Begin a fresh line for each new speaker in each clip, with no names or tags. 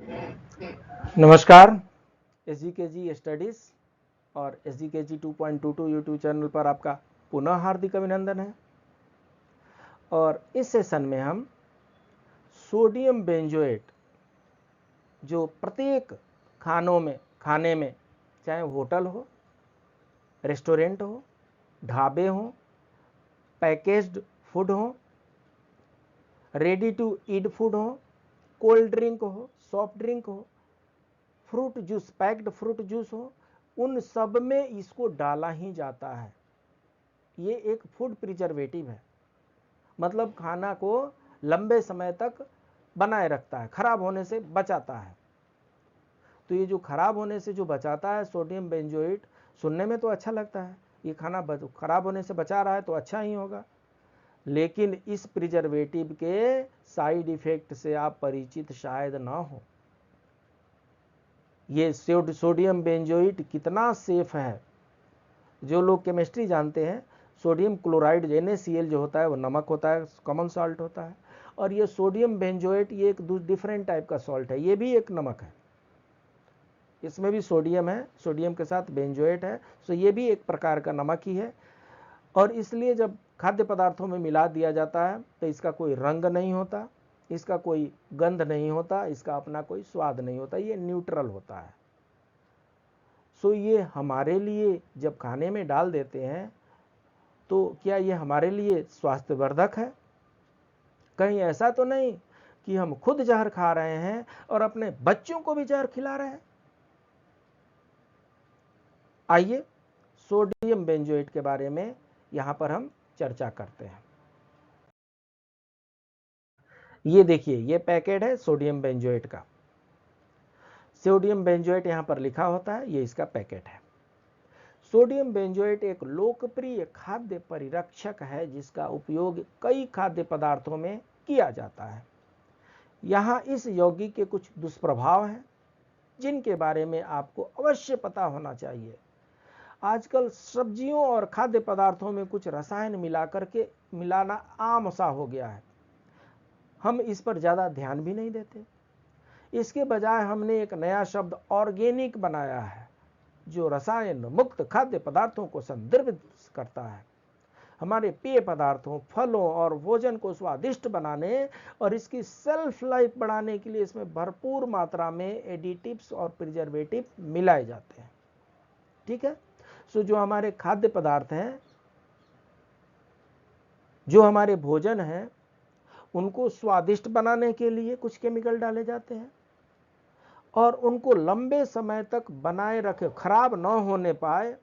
नमस्कार। SGKG studies और SGKG 2.22 YouTube channel पर आपका पुनः हार्दिक अभिनंदन है। और इस सेशन में हम सोडियम बेंजोएट जो प्रत्येक खाने में चाहे होटल हो, रेस्टोरेंट हो, ढाबे हो, पैकेज्ड फूड हो, रेडी टू ईट फूड हो, कोल्ड ड्रिंक हो, सॉफ्ट ड्रिंक हो, fruit juice, packed fruit juice हो, उन सब में इसको डाला ही जाता है। ये एक फूड प्रिजर्वेटिव है, मतलब खाना को लंबे समय तक बनाए रखता है, खराब होने से बचाता है। तो ये जो खराब होने से जो बचाता है सोडियम बेंजोएट, सुनने में तो अच्छा लगता है, ये खाना खराब होने से बचा रहा है तो अच्छा ही होगा, लेकिन इस प्रिजर्वेटिव के साइड इफेक्ट से आप परिचित शायद ना हो। ये सोडियम बेंजोएट कितना सेफ है, जो लोग केमिस्ट्री जानते हैं, सोडियम क्लोराइड NaCl जो होता है वो नमक होता है, कॉमन सॉल्ट होता है, और ये सोडियम बेंजोएट ये एक डिफरेंट टाइप का सॉल्ट है, ये भी एक नमक है, इसमें भी सोडियम है, सोडियम के साथ बेंजोएट है, तो ये भी एक प्रकार का नमक ही है। और इसलिए जब खाद्य पदार्थों में मिला दिया जाता है तो इसका कोई रंग नहीं होता, इसका कोई गंध नहीं होता, इसका अपना कोई स्वाद नहीं होता, ये न्यूट्रल होता है। सो ये हमारे लिए जब खाने में डाल देते हैं तो क्या ये हमारे लिए स्वास्थ्यवर्धक है? कहीं ऐसा तो नहीं कि हम खुद जहर खा रहे हैं और अपने बच्चों को भी जहर खिला रहे हैं? आइए सोडियम बेंजोएट के बारे में यहां पर हम चर्चा करते हैं। ये देखिए, ये पैकेट है सोडियम बेंजोएट का। सोडियम बेंजोएट यहां पर लिखा होता है, ये इसका पैकेट है। सोडियम बेंजोएट एक लोकप्रिय खाद्य परिरक्षक है जिसका उपयोग कई खाद्य पदार्थों में किया जाता है। यहाँ इस यौगिक के कुछ दुष्प्रभाव हैं जिनके बारे में आपको अवश्य पता होना चाहिए। आजकल सब्जियों और खाद्य पदार्थों में कुछ रसायन मिलाना आम सा हो गया है, हम इस पर ज़्यादा ध्यान भी नहीं देते। इसके बजाय हमने एक नया शब्द ऑर्गेनिक बनाया है जो रसायन मुक्त खाद्य पदार्थों को संदर्भित करता है। हमारे पेय पदार्थों, फलों और भोजन को स्वादिष्ट बनाने और इसकी सेल्फ लाइफ बढ़ाने के लिए इसमें भरपूर मात्रा में एडिटिव्स और प्रिजर्वेटिव मिलाए जाते हैं। ठीक है, सो जो हमारे खाद्य पदार्थ हैं, जो हमारे भोजन हैं, उनको स्वादिष्ट बनाने के लिए कुछ केमिकल डाले जाते हैं और उनको लंबे समय तक बनाए रखे, खराब न होने पाए,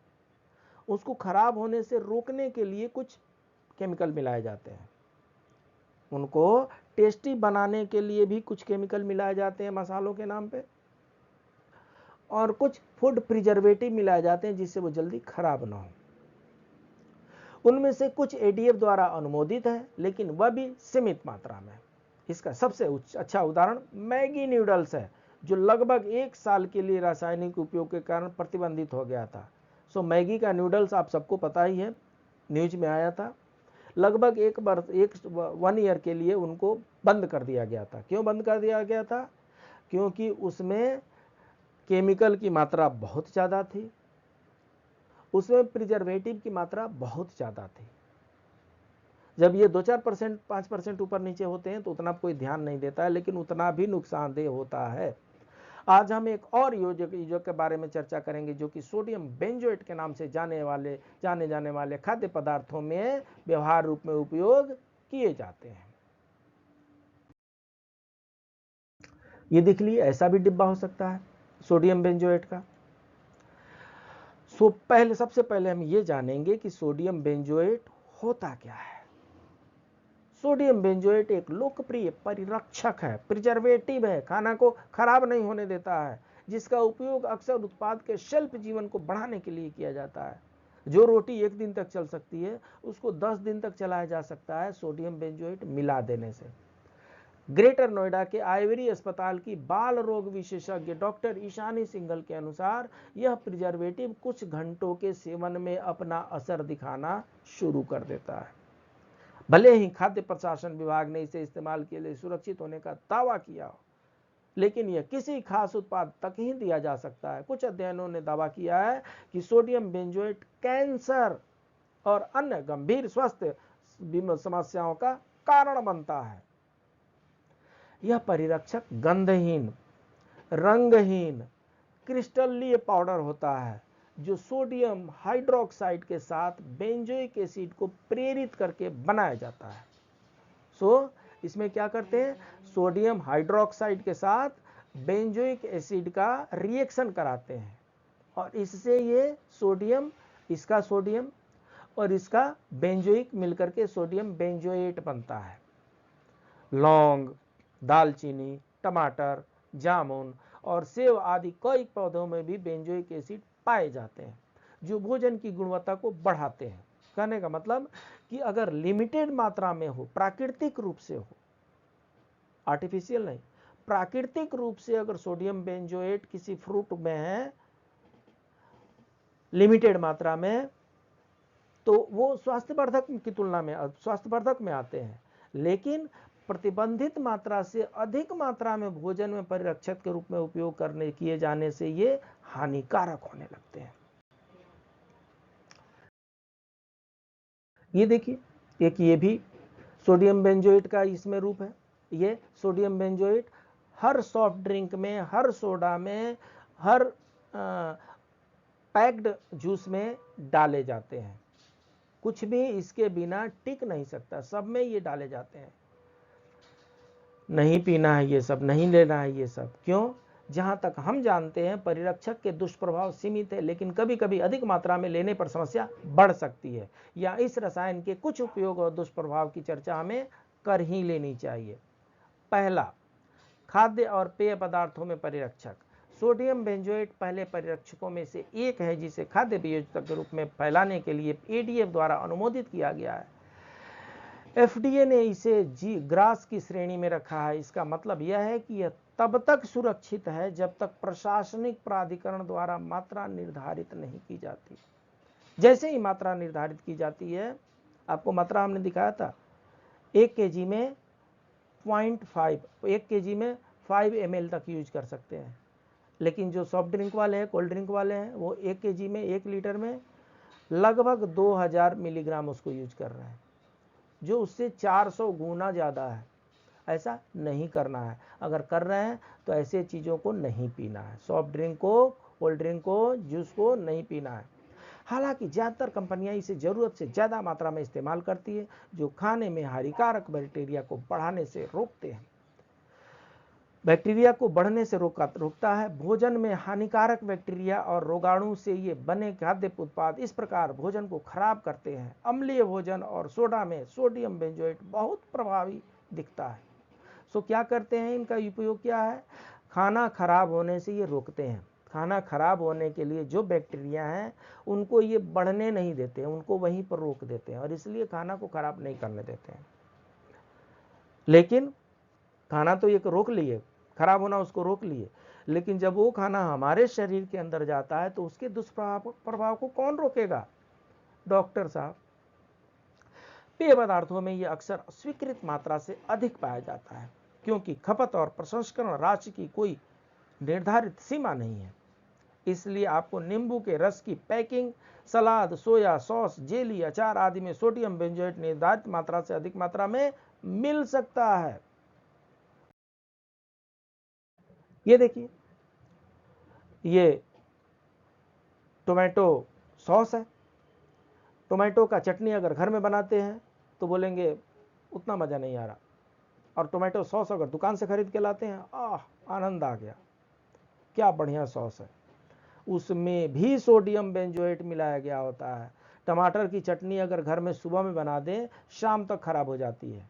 उसको खराब होने से रोकने के लिए कुछ केमिकल मिलाए जाते हैं। उनको टेस्टी बनाने के लिए भी कुछ केमिकल मिलाए जाते हैं मसालों के नाम पे, और कुछ फूड प्रिजर्वेटिव मिलाए जाते हैं जिससे वो जल्दी खराब ना हो। उनमें से कुछ ADF द्वारा अनुमोदित है, लेकिन वह भी सीमित मात्रा में। इसका सबसे अच्छा उदाहरण मैगी नूडल्स है, जो लगभग 1 साल के लिए रासायनिक उपयोग के कारण प्रतिबंधित हो गया था। सो मैगी का नूडल्स आप सबको पता ही है, न्यूज में आया था। लगभग 1 ईयर के लिए उनको बंद कर दिया गया था। क्यों बंद कर दिया गया था? क्योंकि उसमें केमिकल की मात्रा बहुत ज़्यादा थी, उसमें प्रिजर्वेटिव की मात्रा बहुत ज़्यादा थी। जब ये 2-4%, 5% ऊपर नीचे होते हैं तो उतना कोई ध्यान नहीं देता है, लेकिन उतना भी नुकसानदेह होता है। आज हम एक और योजक के बारे में चर्चा करेंगे जो कि सोडियम बेंजोएट के नाम से जाने जाने वाले खाद्य पदार्थों में व्यवहार रूप में उपयोग किए जाते हैं। ये देख लिए, ऐसा भी डिब्बा हो सकता है सोडियम बेंजोएट का। सबसे पहले हम ये जानेंगे कि सोडियम बेंजोएट होता क्या है। सोडियम बेंजोएट एक लोकप्रिय परिरक्षक है, प्रिजर्वेटिव है, खाना को खराब नहीं होने देता है, जिसका उपयोग अक्सर उत्पाद के शेल्फ जीवन को बढ़ाने के लिए किया जाता है। जो रोटी 1 दिन तक चल सकती है उसको 10 दिन तक चलाया जा सकता है सोडियम बेंजोएट मिला देने से। ग्रेटर नोएडा के आइवरी अस्पताल की बाल रोग विशेषज्ञ डॉक्टर ईशानी सिंघल के अनुसार यह प्रिजर्वेटिव कुछ घंटों के सेवन में अपना असर दिखाना शुरू कर देता है। भले ही खाद्य प्रशासन विभाग ने इसे इस्तेमाल के लिए सुरक्षित होने का दावा किया हो, लेकिन यह किसी खास उत्पाद तक ही दिया जा सकता है। कुछ अध्ययनों ने दावा किया है कि सोडियम बेंजोएट कैंसर और अन्य गंभीर स्वास्थ्य समस्याओं का कारण बनता है। यह परिरक्षक गंधहीन, रंगहीन, क्रिस्टलीय पाउडर होता है जो सोडियम हाइड्रोक्साइड के साथ बेंजोइक एसिड को प्रेरित करके बनाया जाता है। इसमें क्या करते हैं, सोडियम हाइड्रोक्साइड के साथ बेंजोइक एसिड का रिएक्शन कराते हैं और इससे ये सोडियम, इसका सोडियम और इसका बेंजोइक मिलकर के सोडियम बेंजोएट बनता है। लौंग, दालचीनी, टमाटर, जामुन और सेब आदि कई पौधों में भी बेंजोइक एसिड पाए जाते हैं जो भोजन की गुणवत्ता को बढ़ाते हैं। कहने का मतलब कि अगर लिमिटेड मात्रा में हो, प्राकृतिक रूप से हो, आर्टिफिशियल नहीं, प्राकृतिक रूप से अगर सोडियम बेंजोएट किसी फ्रूट में है लिमिटेड मात्रा में, तो वो स्वास्थ्यवर्धक की तुलना में स्वास्थ्यवर्धक में आते हैं। लेकिन प्रतिबंधित मात्रा से अधिक मात्रा में भोजन में परिरक्षक के रूप में उपयोग किए जाने से ये हानिकारक होने लगते हैं। ये देखिए, एक ये भी सोडियम बेंजोएट का इसमें रूप है। ये सोडियम बेंजोएट हर सॉफ्ट ड्रिंक में, हर सोडा में, हर पैक्ड जूस में डाले जाते हैं। कुछ भी इसके बिना टिक नहीं सकता, सब में ये डाले जाते हैं। नहीं पीना है ये सब, नहीं लेना है ये सब। क्यों? जहां तक हम जानते हैं परिरक्षक के दुष्प्रभाव सीमित है, लेकिन कभी कभी अधिक मात्रा में लेने पर समस्या बढ़ सकती है, या इस रसायन के कुछ उपयोग और दुष्प्रभाव की चर्चा हमें कर ही लेनी चाहिए। पहला, खाद्य और पेय पदार्थों में परिरक्षक। सोडियम बेंजोएट पहले परिरक्षकों में से एक है जिसे खाद्य वियोजक के रूप में फैलाने के लिए एडीएफ द्वारा अनुमोदित किया गया है। एफडीए ने इसे ग्रास की श्रेणी में रखा है। इसका मतलब यह है कि यह तब तक सुरक्षित है जब तक प्रशासनिक प्राधिकरण द्वारा मात्रा निर्धारित नहीं की जाती। जैसे ही मात्रा निर्धारित की जाती है, आपको मात्रा हमने दिखाया था, 1 kg में 0.5, 1 kg में 5 ml तक यूज कर सकते हैं। लेकिन जो सॉफ्ट ड्रिंक वाले हैं, कोल्ड ड्रिंक वाले हैं, वो 1 kg में, 1 लीटर में लगभग 2000 मिलीग्राम उसको यूज कर रहे हैं, जो उससे 400 गुना ज़्यादा है। ऐसा नहीं करना है। अगर कर रहे हैं तो ऐसे चीज़ों को नहीं पीना है। सॉफ्ट ड्रिंक को, कोल्ड ड्रिंक को, जूस को नहीं पीना है। हालांकि ज़्यादातर कंपनियां इसे ज़रूरत से ज़्यादा मात्रा में इस्तेमाल करती है, जो खाने में हानिकारक बैक्टीरिया को बढ़ाने से रोकते हैं। बैक्टीरिया को बढ़ने से रोकता है। भोजन में हानिकारक बैक्टीरिया और रोगाणु से ये बने खाद्य उत्पाद इस प्रकार भोजन को खराब करते हैं। अम्लीय भोजन और सोडा में सोडियम बेंजोएट बहुत प्रभावी दिखता है। क्या करते हैं, इनका उपयोग क्या है? खाना खराब होने से ये रोकते हैं। खाना खराब होने के लिए जो बैक्टीरिया हैं उनको ये बढ़ने नहीं देते हैं, उनको वहीं पर रोक देते हैं, और इसलिए खाना को खराब नहीं करने देते हैं। लेकिन खाना तो ये रोक लिए, खराब होना उसको रोक लिए, लेकिन जब वो खाना हमारे शरीर के अंदर जाता है तो उसके दुष्प्रभाव को कौन रोकेगा? डॉक्टर साहब। पेय पदार्थों में ये अक्सर स्वीकृत मात्रा से अधिक पाया जाता है, क्योंकि खपत और प्रसंस्करण राशि की कोई निर्धारित सीमा नहीं है। इसलिए आपको नींबू के रस की पैकिंग, सलाद, सोया सॉस, जेली, अचार आदि में सोडियम बेंजोएट निर्धारित मात्रा से अधिक मात्रा में मिल सकता है। ये देखिए, ये टोमेटो सॉस है। टोमेटो का चटनी अगर घर में बनाते हैं तो बोलेंगे उतना मज़ा नहीं आ रहा, और टोमेटो सॉस अगर दुकान से खरीद के लाते हैं, आनंद आ गया, क्या बढ़िया सॉस है। उसमें भी सोडियम बेंजोएट मिलाया गया होता है। टमाटर की चटनी अगर घर में सुबह में बना दें, शाम तक खराब हो जाती है।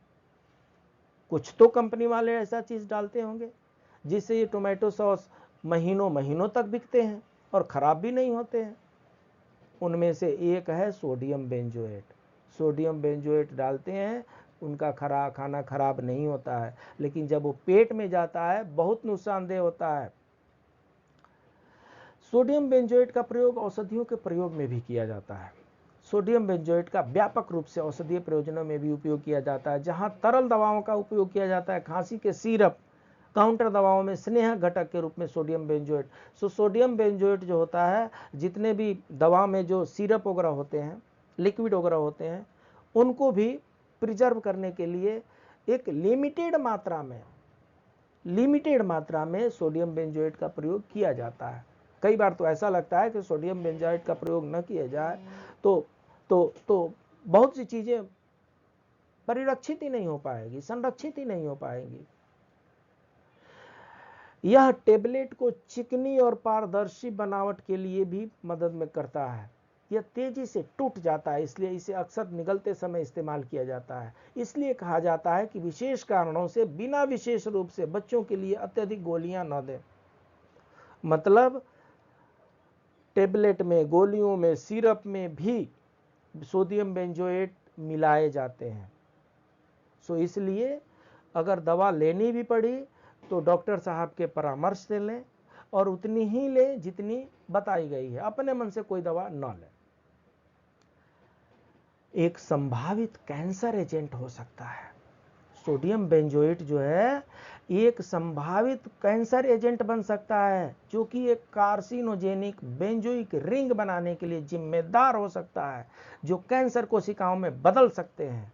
कुछ तो कंपनी वाले ऐसा चीज़ डालते होंगे जिससे ये टोमेटो सॉस महीनों महीनों तक बिकते हैं और ख़राब भी नहीं होते हैं। उनमें से एक है सोडियम बेंजोएट। सोडियम बेंजोएट डालते हैं, उनका खाना खराब नहीं होता है, लेकिन जब वो पेट में जाता है बहुत नुकसानदेह होता है। सोडियम बेंजोएट का प्रयोग औषधियों के प्रयोग में भी किया जाता है। सोडियम बेंजोएट का व्यापक रूप से औषधीय प्रयोजनों में भी उपयोग किया जाता है। जहां तरल दवाओं का उपयोग किया जाता है, खांसी के सिरप काउंटर दवाओं में स्नेह घटक के रूप में सोडियम बेंजोएट। सोडियम बेंजोएट जो होता है, जितने भी दवा में जो सिरप वगैरह होते हैं, लिक्विड वगैरह होते हैं, उनको भी प्रिजर्व करने के लिए एक लिमिटेड मात्रा में सोडियम बेंजोएट का प्रयोग किया जाता है। कई बार तो ऐसा लगता है कि सोडियम बेंजोएट का प्रयोग न किया जाए तो बहुत सी चीजें परिरक्षित ही नहीं हो पाएगी, संरक्षित ही नहीं हो पाएंगी। यह टेबलेट को चिकनी और पारदर्शी बनावट के लिए भी मदद में करता है। यह तेजी से टूट जाता है, इसलिए इसे अक्सर निगलते समय इस्तेमाल किया जाता है। इसलिए कहा जाता है कि विशेष कारणों से बिना विशेष रूप से बच्चों के लिए अत्यधिक गोलियां न दें। मतलब टेबलेट में, गोलियों में, सिरप में भी सोडियम बेंजोएट मिलाए जाते हैं। इसलिए अगर दवा लेनी भी पड़ी तो डॉक्टर साहब के परामर्श से लें और उतनी ही लें जितनी बताई गई है। अपने मन से कोई दवा न लें। एक संभावित कैंसर एजेंट हो सकता है सोडियम बेंजोएट, जो है एक संभावित कैंसर एजेंट बन सकता है, जो कि एक कार्सिनोजेनिक बेंजोइक रिंग बनाने के लिए जिम्मेदार हो सकता है, जो कैंसर कोशिकाओं में बदल सकते हैं।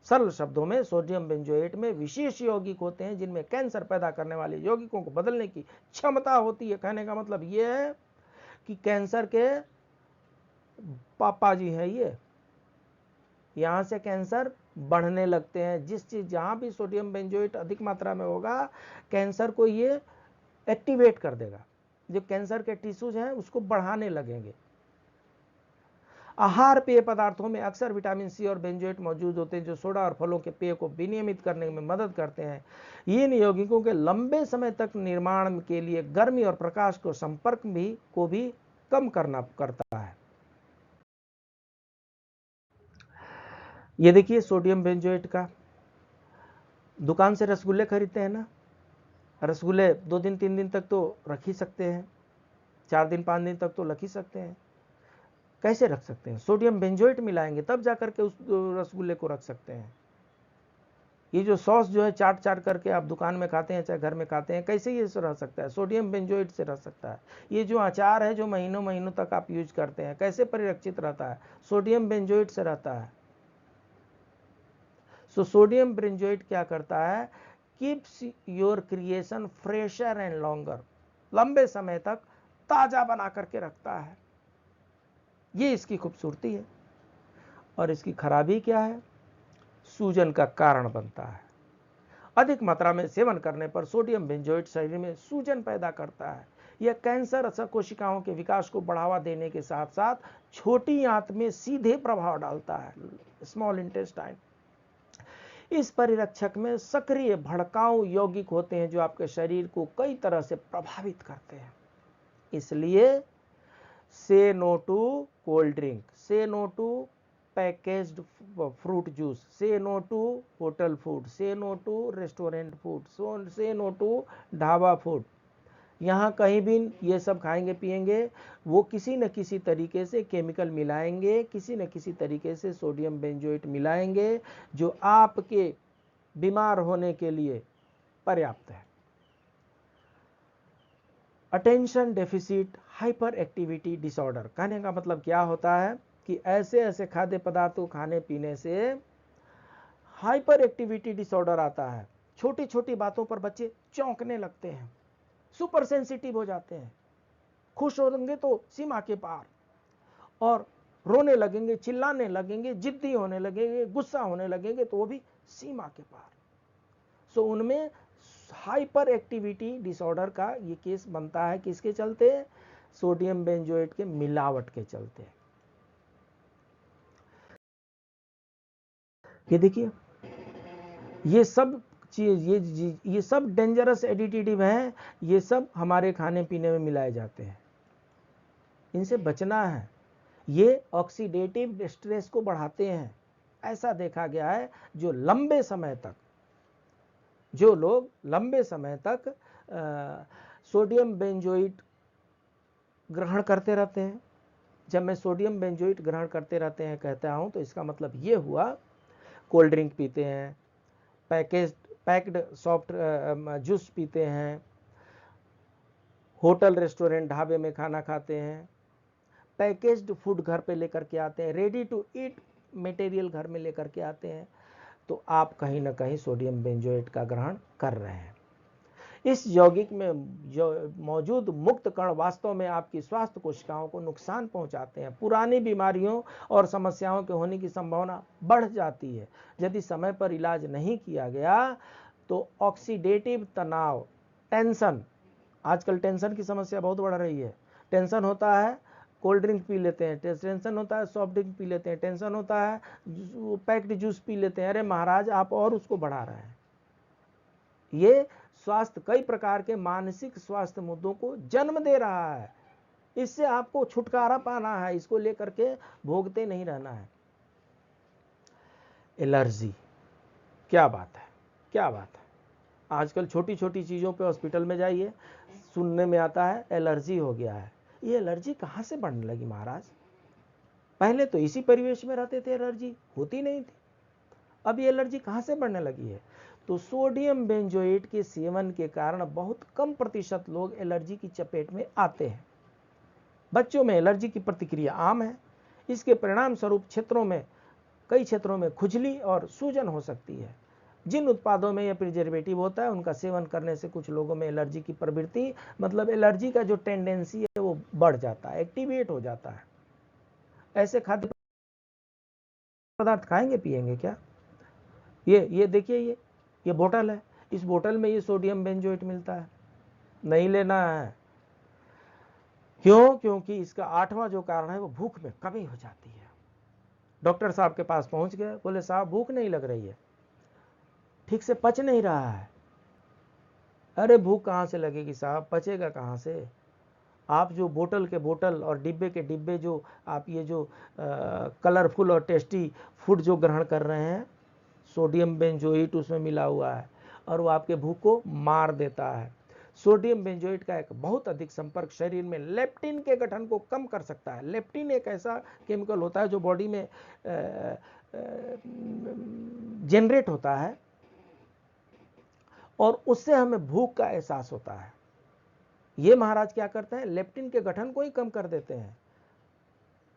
सरल शब्दों में, सोडियम बेंजोएट में विशेष यौगिक होते हैं जिनमें कैंसर पैदा करने वाले यौगिकों को बदलने की क्षमता होती है। कहने का मतलब यह है कि कैंसर के पापा जी हैं ये, यहां से कैंसर बढ़ने लगते हैं। जिस चीज जहां भी सोडियम बेंजोएट अधिक मात्रा में होगा, कैंसर को ये एक्टिवेट कर देगा। जो कैंसर के टिश्यूज हैं उसको बढ़ाने लगेंगे। आहार पेय पदार्थों में अक्सर विटामिन सी और बेंजोएट मौजूद होते हैं, जो सोडा और फलों के पेय को विनियमित करने में मदद करते हैं। इन यौगिकों के लंबे समय तक निर्माण के लिए गर्मी और प्रकाश को संपर्क को भी कम करता है। ये देखिए सोडियम बेंजोएट का, दुकान से रसगुल्ले खरीदते हैं ना, रसगुल्ले 2 दिन 3 दिन तक तो रख ही सकते हैं, 4 दिन 5 दिन तक तो रख ही सकते हैं। कैसे रख सकते हैं? सोडियम बेंजोएट मिलाएंगे तब जाकर के उस रसगुल्ले को रख सकते हैं। ये जो सॉस जो है चाट करके आप दुकान में खाते हैं चाहे घर में खाते हैं, कैसे ये रह सकता है? सोडियम बेंजोएट से रह सकता है। ये जो अचार है जो महीनों महीनों तक आप यूज करते हैं, कैसे परिरक्षित रहता है? सोडियम बेंजोएट से रहता है। सोडियम बेंजोएट क्या करता है? Keeps your creation fresher and longer, लंबे समय तक ताजा बना करके रखता है। ये इसकी खूबसूरती है। और इसकी खराबी क्या है? सूजन का कारण बनता है। अधिक मात्रा में सेवन करने पर सोडियम बेंजोएट शरीर में सूजन पैदा करता है। यह कैंसर कोशिकाओं के विकास को बढ़ावा देने के साथ साथ छोटी आंत में सीधे प्रभाव डालता है, स्मॉल इंटेस्टाइन। इस परिरक्षक में सक्रिय भड़काऊ यौगिक होते हैं जो आपके शरीर को कई तरह से प्रभावित करते हैं। इसलिए say no to cold drink, say no to packaged fruit juice, say no to hotel food, say no to restaurant food, say no to dhaba food. यहाँ कहीं भी ये सब खाएंगे पिएंगे, वो किसी न किसी तरीके से केमिकल मिलाएंगे, किसी न किसी तरीके से सोडियम बेंजोएट मिलाएंगे, जो आपके बीमार होने के लिए पर्याप्त है। Attention deficit hyper activity disorder, कहने का मतलब क्या होता है कि ऐसे ऐसे खाद्य पदार्थों खाने पीने से हाइपर एक्टिविटी डिसऑर्डर आता है। छोटी छोटी बातों पर बच्चे चौंकने लगते हैं, सुपर सेंसिटिव हो जाते हैं, खुश होंगे तो सीमा के पार, और रोने लगेंगे, चिल्लाने लगेंगे, जिद्दी होने लगेंगे, गुस्सा होने लगेंगे तो वो भी सीमा के पार। उनमें हाइपर एक्टिविटी डिसऑर्डर का ये केस बनता है। किसके चलते? सोडियम बेंजोएट के मिलावट के चलते। ये देखिए, ये सब चीज, ये सब डेंजरस एडिटिव हैं। ये सब हमारे खाने पीने में मिलाए जाते हैं, इनसे बचना है। ये ऑक्सीडेटिव स्ट्रेस को बढ़ाते हैं। ऐसा देखा गया है, जो लोग लंबे समय तक सोडियम बेंजोएट ग्रहण करते रहते हैं। जब मैं सोडियम बेंजोएट ग्रहण करते रहते हैं कहता हूं, तो इसका मतलब ये हुआ कोल्ड ड्रिंक पीते हैं, पैक्ड सॉफ्ट जूस पीते हैं, होटल रेस्टोरेंट ढाबे में खाना खाते हैं, पैकेज्ड फूड घर पे लेकर के आते हैं, रेडी टू ईट मटेरियल घर में लेकर के आते हैं, तो आप कहीं ना कहीं सोडियम बेंजोएट का ग्रहण कर रहे हैं। इस यौगिक में जो मौजूद मुक्त कण वास्तव में आपकी स्वास्थ्य कोशिकाओं को नुकसान पहुंचाते हैं। पुरानी बीमारियों और समस्याओं के होने की संभावना बढ़ जाती है। यदि समय पर इलाज नहीं किया गया तो ऑक्सीडेटिव तनाव, टेंशन, आजकल टेंशन की समस्या बहुत बढ़ रही है। टेंशन होता है कोल्ड ड्रिंक पी लेते हैं, टेंशन होता है सॉफ्ट ड्रिंक पी लेते हैं, टेंशन होता है पैक्ड जूस पी लेते हैं। अरे महाराज, आप और उसको बढ़ा रहे हैं। ये स्वास्थ्य कई प्रकार के मानसिक स्वास्थ्य मुद्दों को जन्म दे रहा है। इससे आपको छुटकारा पाना है, इसको लेकर के भोगते नहीं रहना है। एलर्जी, क्या बात है, क्या बात है। आजकल छोटी छोटी चीज़ों पे हॉस्पिटल में जाइए, सुनने में आता है एलर्जी हो गया है। ये एलर्जी कहाँ से बढ़ने लगी महाराज? पहले तो इसी परिवेश में रहते थे, एलर्जी होती नहीं थी। अब ये एलर्जी कहाँ से बढ़ने लगी है? तो सोडियम बेंजोएट के सेवन के कारण बहुत कम प्रतिशत लोग एलर्जी की चपेट में आते हैं। बच्चों में एलर्जी की प्रतिक्रिया आम है। इसके परिणाम स्वरूप कई क्षेत्रों में खुजली और सूजन हो सकती है। जिन उत्पादों में यह प्रिजर्वेटिव होता है उनका सेवन करने से कुछ लोगों में एलर्जी की प्रवृत्ति, मतलब एलर्जी का जो टेंडेंसी है वो बढ़ जाता है, एक्टिवेट हो जाता है। ऐसे खाद्य पदार्थ खाएंगे पिएंगे क्या? ये देखिए, ये बोतल है, इस बोतल में ये सोडियम बेंजोएट मिलता है, नहीं लेना है। क्यों? क्योंकि इसका 8वां जो कारण है वो भूख में कमी हो जाती है। डॉक्टर साहब के पास पहुंच गए, बोले साहब भूख नहीं लग रही है, ठीक से पच नहीं रहा है। अरे भूख कहाँ से लगेगी साहब, पचेगा कहाँ से? आप जो बोतल के बोतल और डिब्बे के डिब्बे जो आप ये जो कलरफुल और टेस्टी फूड जो ग्रहण कर रहे हैं, सोडियम बेंजोएट उसमें मिला हुआ है और वो आपके भूख को मार देता है। सोडियम बेंजोएट का एक बहुत अधिक संपर्क शरीर में लेप्टिन के गठन को कम कर सकता है। लेप्टिन एक ऐसा केमिकल होता है जो बॉडी में जनरेट होता है और उससे हमें भूख का एहसास होता है। ये महाराज क्या करते हैं, लेप्टिन के गठन को ही कम कर देते हैं,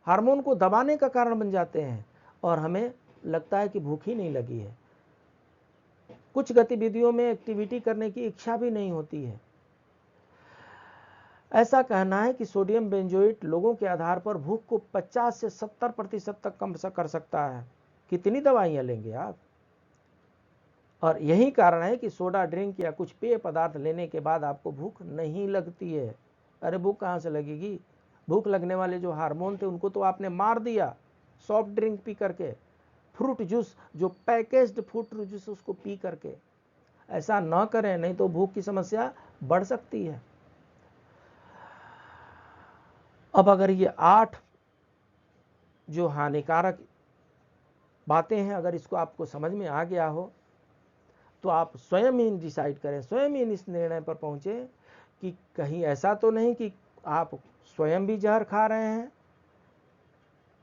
हार्मोन को दबाने का कारण बन जाते हैं और हमें लगता है कि भूख ही नहीं लगी है। कुछ गतिविधियों में एक्टिविटी करने की इच्छा भी नहीं होती है। ऐसा कहना है कि सोडियम बेंजोएट लोगों के आधार पर भूख को 50 से 70% तक कम कर सकता है। कितनी दवाइयां लेंगे आप? और यही कारण है कि सोडा ड्रिंक या कुछ पेय पदार्थ लेने के बाद आपको भूख नहीं लगती है। अरे भूख कहाँ से लगेगी? भूख लगने वाले जो हार्मोन थे उनको तो आपने मार दिया सॉफ्ट ड्रिंक पी करके, फ्रूट जूस, जो पैकेज्ड फ्रूट जूस उसको पी करके। ऐसा न करें, नहीं तो भूख की समस्या बढ़ सकती है। अब अगर ये 8 जो हानिकारक बातें हैं, अगर इसको आपको समझ में आ गया हो तो आप स्वयं ही डिसाइड करें, स्वयं ही इस निर्णय पर पहुंचे कि कहीं ऐसा तो नहीं कि आप स्वयं भी जहर खा रहे हैं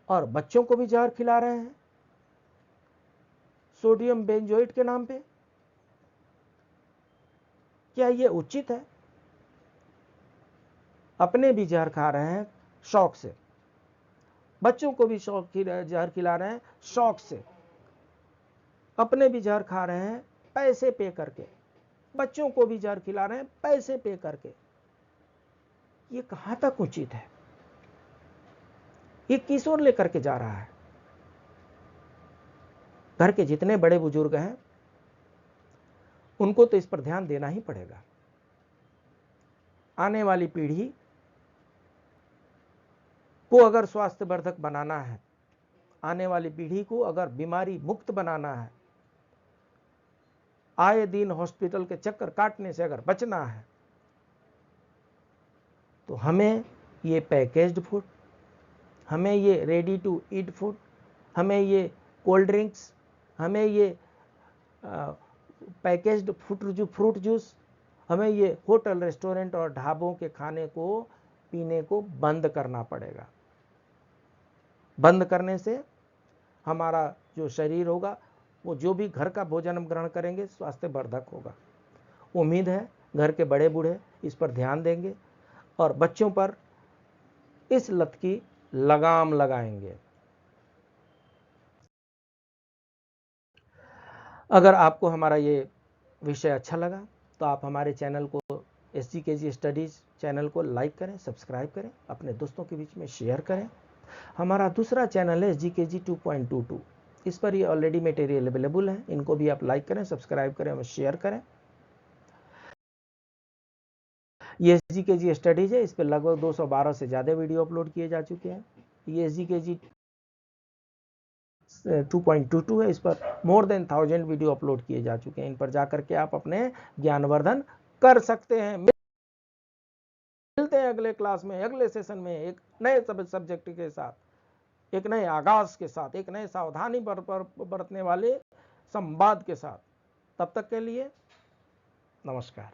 और बच्चों को भी जहर खिला रहे हैं सोडियम बेंजोएट के नाम पे। क्या ये उचित है? अपने भी जहर खा रहे हैं शौक से, बच्चों को भी जहर खिला रहे हैं शौक से, अपने भी जहर खा रहे हैं पैसे पे करके, बच्चों को भी जहर खिला रहे हैं पैसे पे करके। ये कहां तक उचित है? ये किस ओर लेकर के जा रहा है? घर के जितने बड़े बुजुर्ग हैं उनको तो इस पर ध्यान देना ही पड़ेगा। आने वाली पीढ़ी को अगर स्वास्थ्यवर्धक बनाना है, आने वाली पीढ़ी को अगर बीमारी मुक्त बनाना है, आए दिन हॉस्पिटल के चक्कर काटने से अगर बचना है, तो हमें ये पैकेज्ड फूड, हमें ये रेडी टू ईट फूड, हमें ये कोल्ड ड्रिंक्स, हमें ये पैकेज्ड फ्रूट जूस, हमें ये होटल रेस्टोरेंट और ढाबों के खाने को पीने को बंद करना पड़ेगा। बंद करने से हमारा जो शरीर होगा वो जो भी घर का भोजन हम ग्रहण करेंगे स्वास्थ्यवर्धक होगा। उम्मीद है घर के बड़े बूढ़े इस पर ध्यान देंगे और बच्चों पर इस लत की लगाम लगाएंगे। अगर आपको हमारा ये विषय अच्छा लगा तो आप हमारे चैनल को SGKG स्टडीज चैनल को लाइक करें, सब्सक्राइब करें, अपने दोस्तों के बीच में शेयर करें। हमारा दूसरा चैनल है SGKG 2.22, इस पर ये ऑलरेडी मटेरियल अवेलेबल है, इनको भी आप लाइक करें, सब्सक्राइब करें और शेयर करें। ये SGKG स्टडीज है, इस पर लगभग 212 से ज़्यादा वीडियो अपलोड किए जा चुके हैं। ये SGKG 2.22 है, इस पर मोर देन 1000 वीडियो अपलोड किए जा चुके हैं। इन पर जाकर के आप अपने ज्ञानवर्धन कर सकते हैं। मिलते हैं अगले क्लास में, अगले सेशन में एक नए सब्जेक्ट के साथ, एक नए आगाज के साथ, एक नए सावधानी बरतने वाले संवाद के साथ। तब तक के लिए नमस्कार।